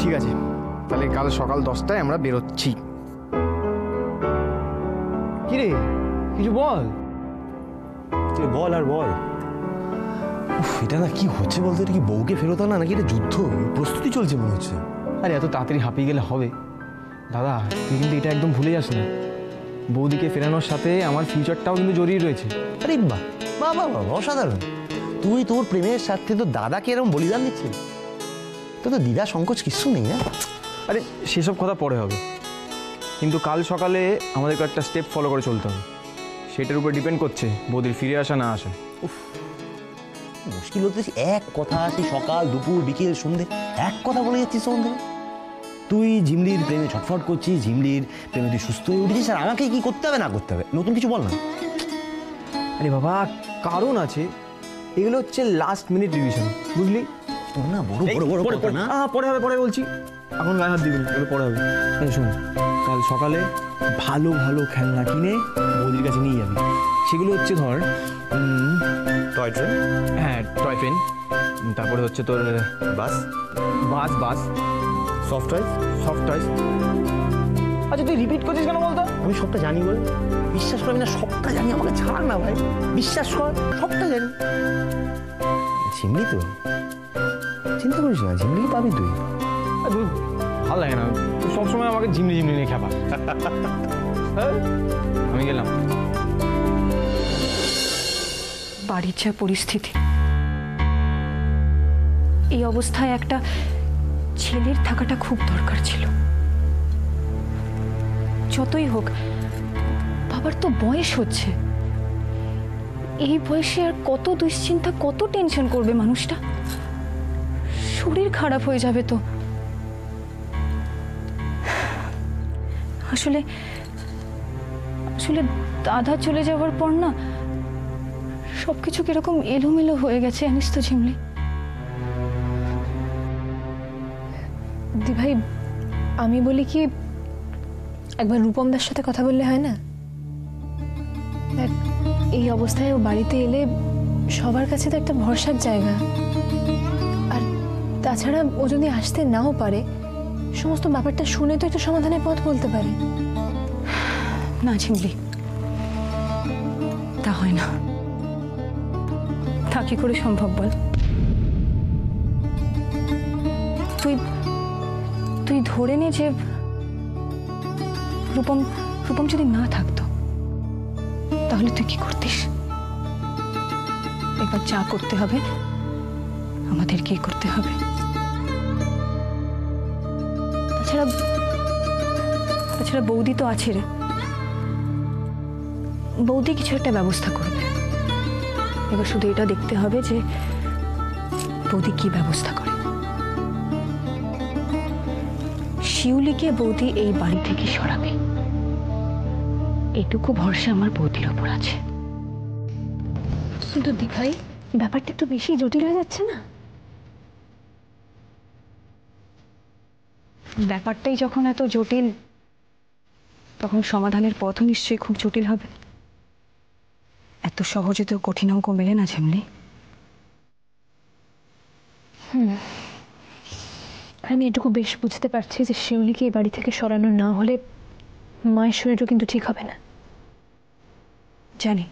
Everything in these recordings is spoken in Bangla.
ঠিক আছে, তাহলে কাল সকাল 10টায় আমরা বেরোচ্ছি। কিরে কিছু বল। বল আর বল। এটা না কি হচ্ছে বলতে, এটা কি বউকে ফেরত আনা নাকি এটা যুদ্ধ? প্রস্তুতি চলছে মনে হচ্ছে। আরে এত তাড়াতাড়ি হাঁপিয়ে গেলে হবে দাদা? তুই কিন্তু এটা একদম ভুলে যাস না, বৌদিকে ফেরানোর সাথে আমার ফিউচারটাও কিন্তু জড়িয়ে রয়েছে। আরে বাহ বাহ বাহ বাহ, অসাধারণ। তুই তোর প্রেমের সাথে তো দাদাকে এরকম বলিদান দিচ্ছিস, তোর তো দ্বিধা সংকোচ কিছু নেই। হ্যাঁ, আরে সেসব কথা পরে হবে, কিন্তু কাল সকালে আমাদেরকে একটা স্টেপ ফলো করে চলতে হবে। সেটার উপর ডিপেন্ড করছে বৌদির ফিরে আসা না আসা। মুশকিল হচ্ছে এক কথা, সেই সকাল দুপুর বিকেল সন্ধ্যে এক কথা বলে যাচ্ছিস তখন থেকে। তুই ঝিমলির প্রেমে ছটফট করছিস, ঝিমলির প্রেমে তুই সুস্থ হয়ে উঠেছিস, আর আমাকে কি করতে হবে না করতে হবে নতুন কিছু বল না। আরে বাবা কারণ আছে, এগুলো হচ্ছে লাস্ট মিনিট রিভিশন, বুঝলি? না বড় বড় বড় বড় না, পরে হবে, পরে বলছি, এখন গায়ে হাত দিবি, এগুলো পরে হবে। শোন, কাল সকালে ভালো ভালো খেলনা কিনে বৌদির কাছে নিয়ে যাবি। সেগুলো হচ্ছে ধর টয় ট্রেন, হ্যাঁ টয় ট্রেন, তারপরে হচ্ছে তোর bus bus bus soft toys. Soft toys. আচ্ছা তুই রিপিট করছিস কেন বলতো? আমি সবটা জানি বলে। বিশ্বাস করবি না, সবটা জানি, আমাকে ছাড় না ভাই, বিশ্বাস কর সবটা জানি। ঝিমলি তো চিন্তা করিস না, ঝিমলি পাবি তুই। ভালো লাগে না তুই সবসময় আমাকে ঝিমনি ঝিমনি নিয়ে খেপাস। আমি গেলাম। বাড়ির যা পরিস্থিতি, এই অবস্থায় একটা ছেলের থাকাটা খুব দরকার ছিল। যতই হোক বাবার তো বয়স হচ্ছে, এই বয়সে আর কত দুশ্চিন্তা কত টেনশন করবে মানুষটা, শরীর খারাপ হয়ে যাবে তো। আসলে আসলে দাদা চলে যাওয়ার পর না সবকিছু কিরকম এলোমেলো হয়ে গেছে জানিস তো ঝিমলি। দি ভাই, আমি বলি কি, একবার রূপমদার সাথে কথা বললে হয় না? দেখ, এই অবস্থায় ও বাড়িতে এলে সবার কাছে তো একটা ভরসার জায়গা, আর তাছাড়া ও যদি আসতে নাও পারে, সমস্ত ব্যাপারটা শুনে তো একটু সমাধানের পথ বলতে পারে। না ঝিমলি, তা হয় না। তা কি করে সম্ভব বল? তুই তুই ধরে নে যে রূপম রূপম যদি না থাকতো, তাহলে তুই কি করতিস? এবার যা করতে হবে আমাদের কি করতে হবে। তাছাড়া তাছাড়া বৌদি তো আছে রে, বৌদি কিছু একটা ব্যবস্থা করবে। এবার শুধু এটা দেখতে হবে যে বৌদি কি ব্যবস্থা করে। শিউলিকে বৌদি এই বাড়ি থেকে সরাবে, এটুকু ভরসা আমার বৌদির ওপর আছে। কিন্তু দি ভাই, ব্যাপারটা একটু বেশি জটিল হয়ে যাচ্ছে না? ব্যাপারটাই যখন এত জটিল, তখন সমাধানের পথও নিশ্চয়ই খুব জটিল হবে। এত সহজে তো কঠিন অঙ্ক মেলে না ঝিমলি। আমি এটুকু বেশ বুঝতে পারছি যে শিউলিকে এই বাড়ি থেকে সরানো না হলে মায়ের শরীরও কিন্তু ঠিক হবে না। জানি,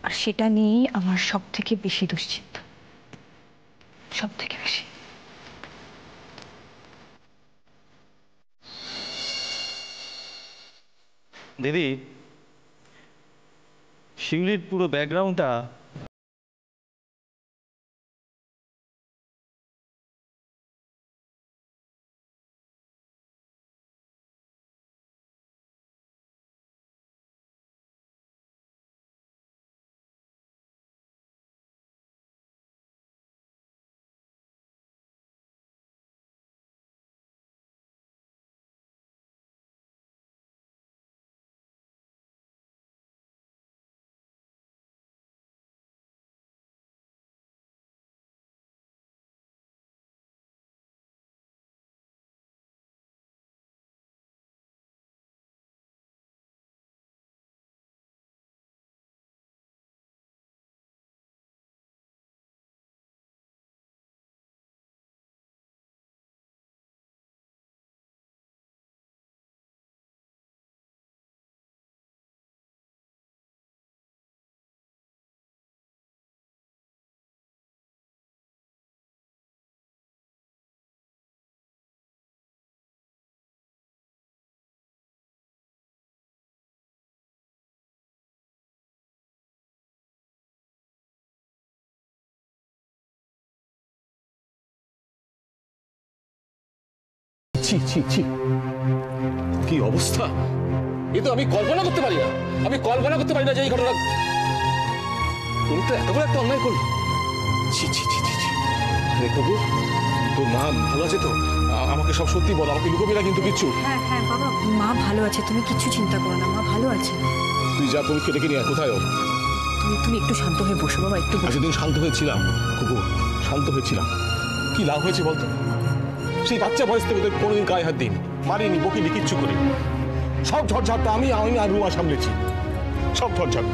আর সেটা নিয়েই আমার সব থেকে বেশি দুশ্চিন্তা, সব থেকে বেশি। দিদি, শিউলির পুরো ব্যাকগ্রাউন্ডটা ছি ছি ছি, কি অবস্থা! এ তো আমি কল্পনা করতে পারি না, আমি কল্পনা করতে পারি না যে এই ঘটনা তুমি তো এত বড় একটা অন্যায় করলো। ছি ছি ছি ছি ছি। আরে কবু, তোর মা ভালো আছে তো? আমাকে সব সত্যি বল, আমাকে লুকোবি না কিন্তু কিচ্ছু। হ্যাঁ হ্যাঁ বাবা, মা ভালো আছে, তুমি কিচ্ছু চিন্তা করো না, মা ভালো আছে। তুই যা পরীক্ষা ডেকে নিয়ে আয়। কোথায় ও? তুমি একটু শান্ত হয়ে বসো বাবা, একটু বসো। সেদিন শান্ত হয়েছিলাম কুকু, শান্ত হয়েছিলাম, কি লাভ হয়েছে বলতো? সেই বাচ্চা বয়স থেকে তোদের কোনোদিন গায়ে হাত দিন, মারিনি, বকিনি, কিচ্ছু করি। সব ঝড়ঝাড়টা আমি আর রুমা সামলেছি, সব ঝড়ঝাড়।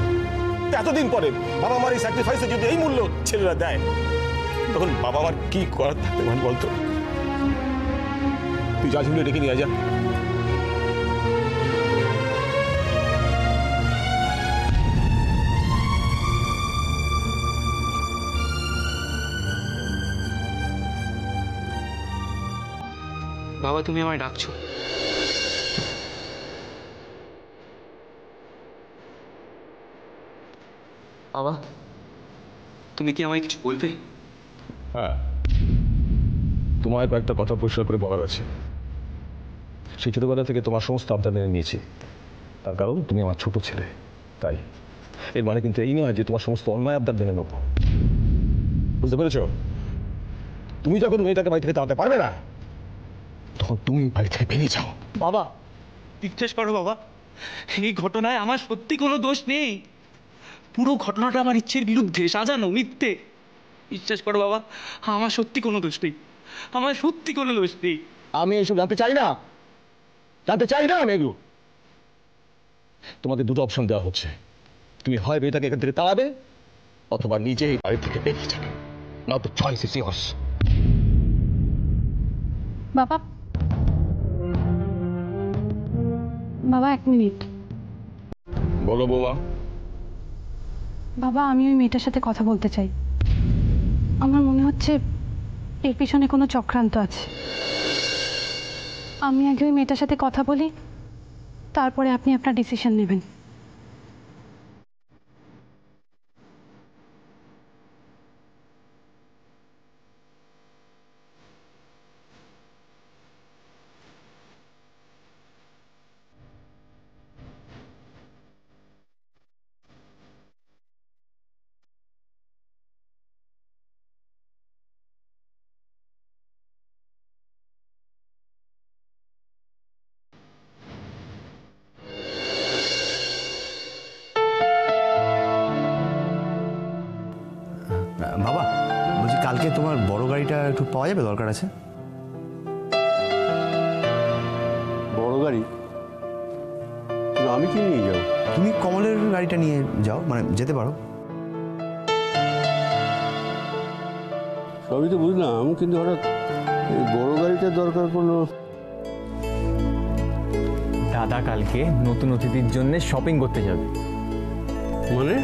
এতদিন পরে বাবা মার এই স্যাক্রিফাইসে যদি এই মূল্য ছেলেরা দেয়, তখন বাবা মার কি করার থাকতে পারে বলতো? তুই যা ঝুলে ডেকে নিয়ে যা। বাবা তুমি আমায় ডাকছো? বাবা তুমি কি আমায় কিছু বলবে? হ্যাঁ, তোমার কয়েকটা কথা পরিষ্কার করে বলার আছে। সেই ছোটবেলা থেকে তোমার সমস্ত আবদার মেনে নিয়েছি, তার কারণ তুমি আমার ছোট ছেলে। তাই এর মানে কিন্তু এই নয় যে তোমার সমস্ত অন্যায় আবদার মেনে নেব, বুঝতে পেরেছ? তুমি যখন মেয়েটাকে বাড়ি থেকে তাড়াতে পারবে না, তখন তুমি বাড়ি থেকে বেরিয়ে যাও। বাবা বিশ্বাস করো বাবা, এই ঘটনায় আমার সত্যি কোনো দোষ নেই। পুরো ঘটনাটা আমার ইচ্ছের বিরুদ্ধে সাজানো, মিথ্যে। বিশ্বাস করো বাবা, আমার সত্যি কোনো দোষ নেই, আমার সত্যি কোনো দোষ নেই। আমি এসব জানতে চাই না, আমি এগুলো। তোমাদের দুটো অপশন দেওয়া হচ্ছে, তুমি হয় মেয়েটাকে এখান থেকে তাড়াবে, অথবা নিজেই বাড়ি থেকে বেরিয়ে যাবে। নাও তো চয়েস ইজ ইয়ার্স। বাবা, বাবা 1 মিনিট। বলো বৌমা। বাবা আমি ওই মেয়েটার সাথে কথা বলতে চাই। আমার মনে হচ্ছে এর পিছনে কোনো চক্রান্ত আছে। আমি আগে ওই মেয়েটার সাথে কথা বলি, তারপরে আপনি আপনার ডিসিশন নেবেন। বাবা বলছি, কালকে তোমার বড় গাড়িটা একটু পাওয়া যাবে? দরকার আছে। বড় গাড়ি? আমি কি নিয়ে যাও? তুমি কমলের গাড়িটা নিয়ে যাও, মানে যেতে পারো। সবই তো বুঝলাম, কিন্তু হঠাৎ এই বড় গাড়িটা দরকার পড়লো। দাদা কালকে নতুন অতিথির জন্য শপিং করতে যাবে। মানে?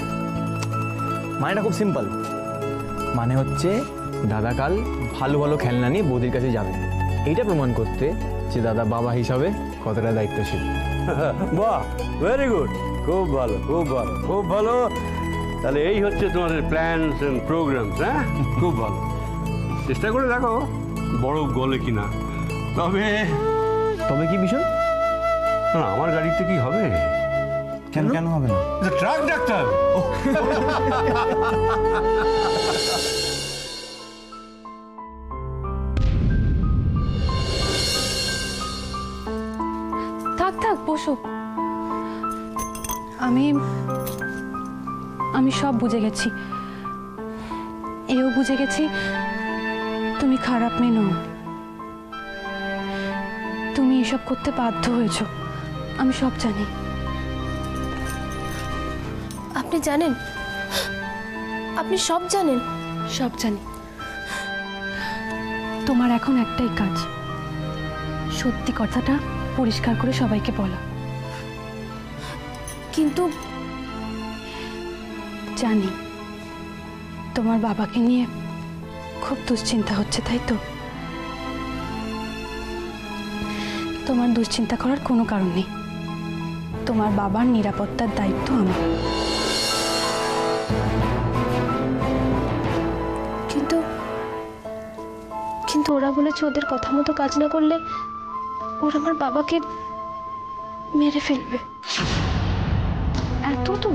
মানেটা খুব সিম্পল, মানে হচ্ছে দাদা কাল ভালো ভালো খেলনা নিয়ে বৌদির কাছে যাবে। এইটা প্রমাণ করতে যে দাদা বাবা হিসাবে কতটা দায়িত্বশীল। বাহ, ভেরি গুড, খুব ভালো, খুব ভালো, খুব ভালো। তাহলে এই হচ্ছে তোমাদের প্ল্যানস এন্ড প্রোগ্রামস। হ্যাঁ, খুব ভালো। চেষ্টা করে দেখো বড় গলে কিনা। তবে তবে কি বিষয়? না, আমার গাড়িতে কি হবে? কেন কেন হবে না? Truck doctor. থাক থাক বসো। আমি সব বুঝে গেছি, এও বুঝে গেছি তুমি খারাপ মেয়ে নও। তুমি এসব করতে বাধ্য হয়েছ, আমি সব জানি। আপনি জানেন? আপনি সব জানেন? সব জানি। তোমার এখন একটাই কাজ, সত্যি কথাটা পরিষ্কার করে সবাইকে বলা। কিন্তু জানি তোমার বাবাকে নিয়ে খুব দুশ্চিন্তা হচ্ছে, তাই তো? তোমার দুশ্চিন্তা করার কোনো কারণ নেই, তোমার বাবার নিরাপত্তার দায়িত্ব আমার। কিন্তু কিন্তু ওরা বলেছে ওদের কথা মতো কাজ না করলে ওর আমার বাবাকে মেরে ফেলবে। এত তো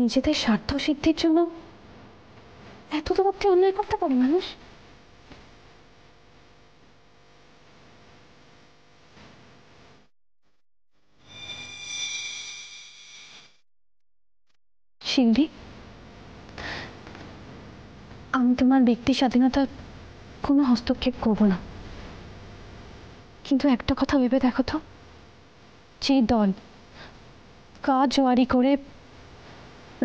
নিজেদের স্বার্থ সিদ্ধির জন্য এত তো ভক্তি অন্যায় করতে পারে মানুষ। শিবলি, আমি তোমার ব্যক্তি স্বাধীনতা কোনো হস্তক্ষেপ করব না, কিন্তু একটা কথা ভেবে দেখো তো, যে দল কাজওয়ারি করে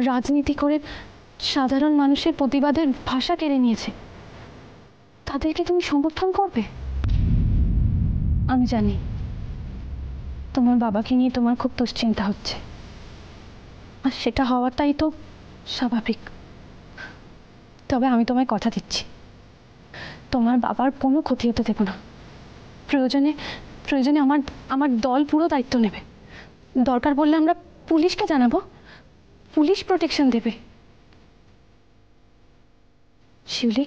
রাজনীতি করে সাধারণ মানুষের প্রতিবাদের ভাষা কেড়ে নিয়েছে, তাদেরকে তুমি সমর্থন করবে? আমি জানি তোমার বাবাকে নিয়ে তোমার খুব দুশ্চিন্তা হচ্ছে, আর সেটা হওয়াটাই তো স্বাভাবিক। তবে আমি তোমায় কথা দিচ্ছি, তোমার বাবার কোনো ক্ষতি হতে দেব না। প্রয়োজনে প্রয়োজনে আমার দল পুরো দায়িত্ব নেবে। দরকার পড়লে আমরা পুলিশকে জানাবো, পুলিশ প্রোটেকশন দেবে। শিউলি,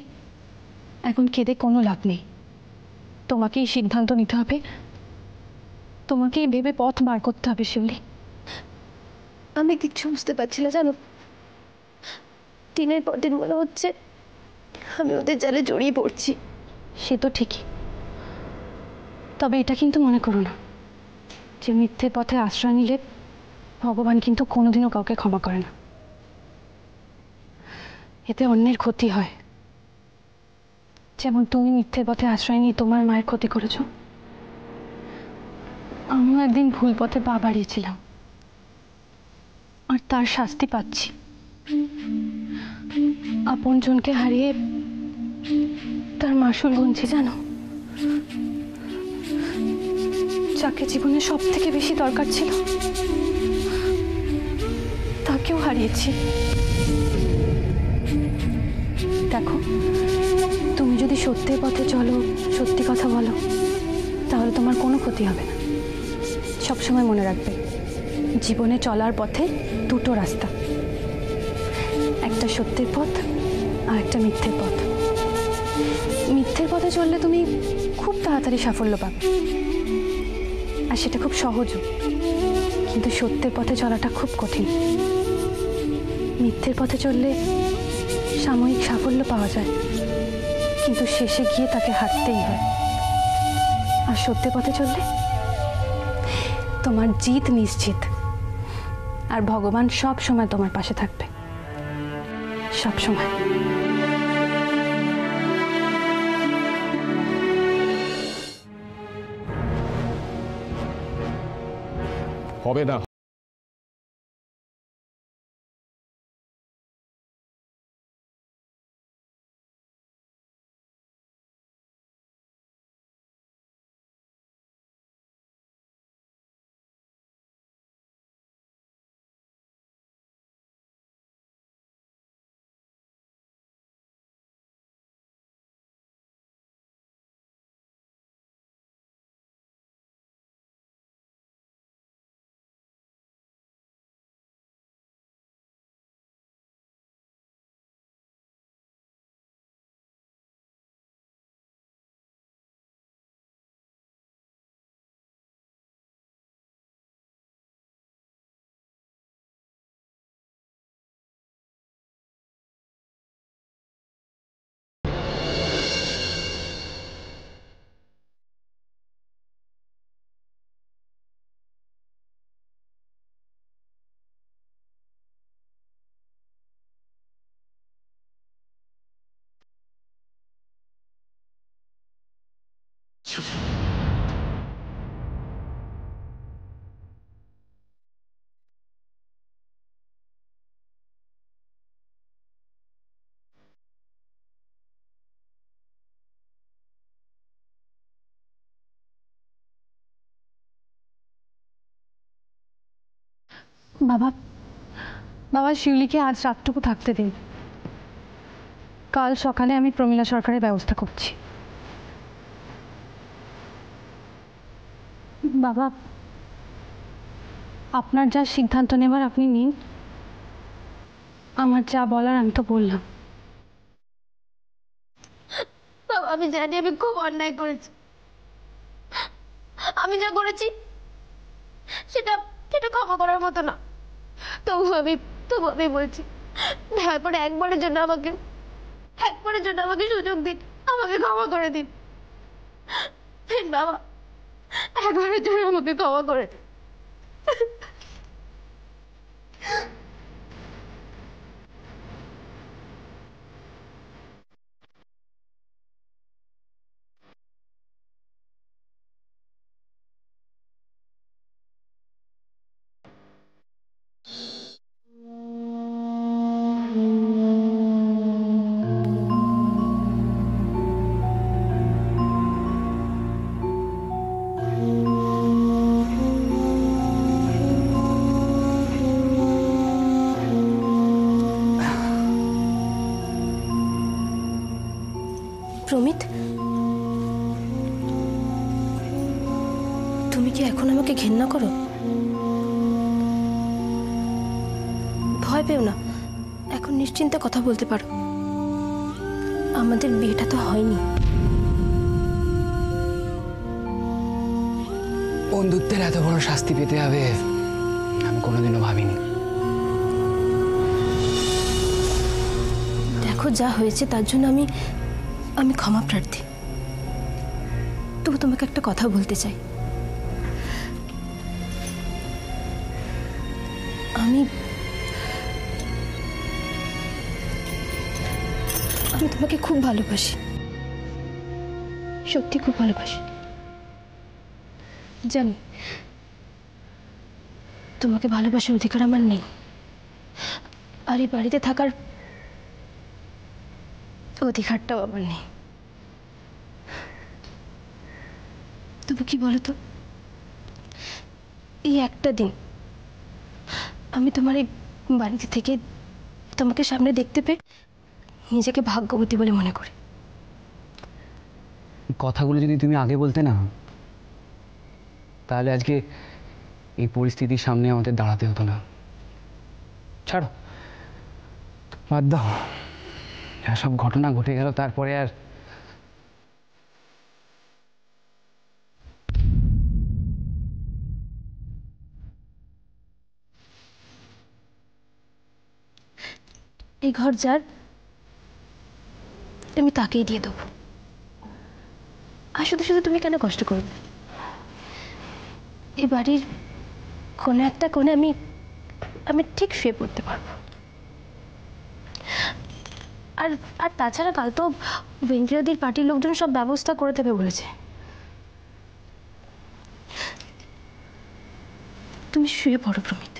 এখন কেঁদে কোনো লাভ নেই, তোমাকেই সিদ্ধান্ত নিতে হবে, তোমাকেই ভেবে পথ বার করতে হবে। শিউলি, আমি কিচ্ছু বুঝতে পারছি না জানো, দিনের পর দিন মনে হচ্ছে আমি ওদের জালে জড়িয়ে পড়ছি। সে তো ঠিকই, তবে এটা কিন্তু মনে করো না যে মিথ্যে পথে আশ্রয় নিলে ভগবান কিন্তু কোনোদিনও কাউকে ক্ষমা করে না। এতে অন্যের ক্ষতি হয়, যেমন তুমি মিথ্যে পথে আশ্রয় নিয়ে তোমার মায়ের ক্ষতি করেছ। আমিও একদিন ভুল পথে পা বাড়িয়েছিলাম, আর তার শাস্তি পাচ্ছি। আপনজনকে হারিয়ে তার মাসুল গুনছি জানো। যাকে জীবনে সব থেকে বেশি দরকার ছিল তাকেও হারিয়েছি। দেখো, তুমি যদি সত্যের পথে চলো, সত্যি কথা বলো, তাহলে তোমার কোনো ক্ষতি হবে না। সবসময় মনে রাখবে, জীবনে চলার পথে দুটো রাস্তা, একটা সত্যের পথ আর একটা মিথ্যের পথ। মিথ্যের পথে চললে তুমি খুব তাড়াতাড়ি সাফল্য পাবে, আর সেটা খুব সহজও। কিন্তু সত্যের পথে চলাটা খুব কঠিন। মিথ্যের পথে চললে সাময়িক সাফল্য পাওয়া যায়, কিন্তু শেষে গিয়ে তাকে হারতেই হয়। আর সত্যের পথে চললে তোমার জিত নিশ্চিত, আর ভগবান সব সময় তোমার পাশে থাকবে, সব সময়। হবে না। বাবা, বাবা শিউলিকে আজ রাতটুকু থাকতে দিন। কাল সকালে আমি প্রমীলা সরকারের ব্যবস্থা করছি। বাবা, আপনার যা সিদ্ধান্ত নেবার আপনি নিন, আমার যা বলার আমি তো বললাম। বাবা, আমি জানি আমি খুব অন্যায় করেছি, আমি যা করেছি সেটা সেটা ক্ষমা করার মতো না। তবু আমি বলছি, তারপরে একবারের জন্য আমাকে সুযোগ দিন, আমাকে ক্ষমা করে দিন। বাবা, একবারের জন্য আমাকে ক্ষমা করে দিন। প্রমিত, তুমি কি এখন আমাকে ঘেন্না করো? ভয় পেও না, এখন নিশ্চিন্তে কথা বলতে পারো। আমাদের বিয়েটা তো হয়নি। বন্ধুত্বের এত বড় শাস্তি পেতে হবে আমি কোনোদিনও ভাবিনি। দেখো, যা হয়েছে তার জন্য আমি ক্ষমা প্রার্থী। তবু তোমাকে একটা কথা বলতে চাই। আমি তোমাকে খুব ভালোবাসি, সত্যি খুব ভালোবাসি। জানি তোমাকে ভালোবাসার অধিকার আমার নেই, আর এই বাড়িতে থাকার অধিকারটাও আমার নেই। তবু কি বলো তো, এই একটা দিন আমি তোমার এই বাড়িতে থেকে তোমাকে সামনে দেখতে পেয়ে নিজেকে ভাগ্যবতী বলে মনে করি। কথাগুলো যদি তুমি আগে বলতে না, তাহলে আজকে এই পরিস্থিতির সামনে আমাদের দাঁড়াতে হতো না। ছাড়ো, বাদ দাও, যা সব ঘটনা ঘটে গেল তারপরে আর এই ঘর যার, আমি তাকেই দিয়ে দেবো। আর শুধু শুধু তুমি কেন কষ্ট করবে? এই বাড়ির কোনো একটা কোণে আমি ঠিক শুয়ে পড়তে পারবো। আর আর তাছাড়া কাল তো ভেঙ্কিরাদির পার্টির লোকজন সব ব্যবস্থা করে দেবে বলেছে। তুমি শুয়ে পড়ো প্রমিত।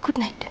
Good night.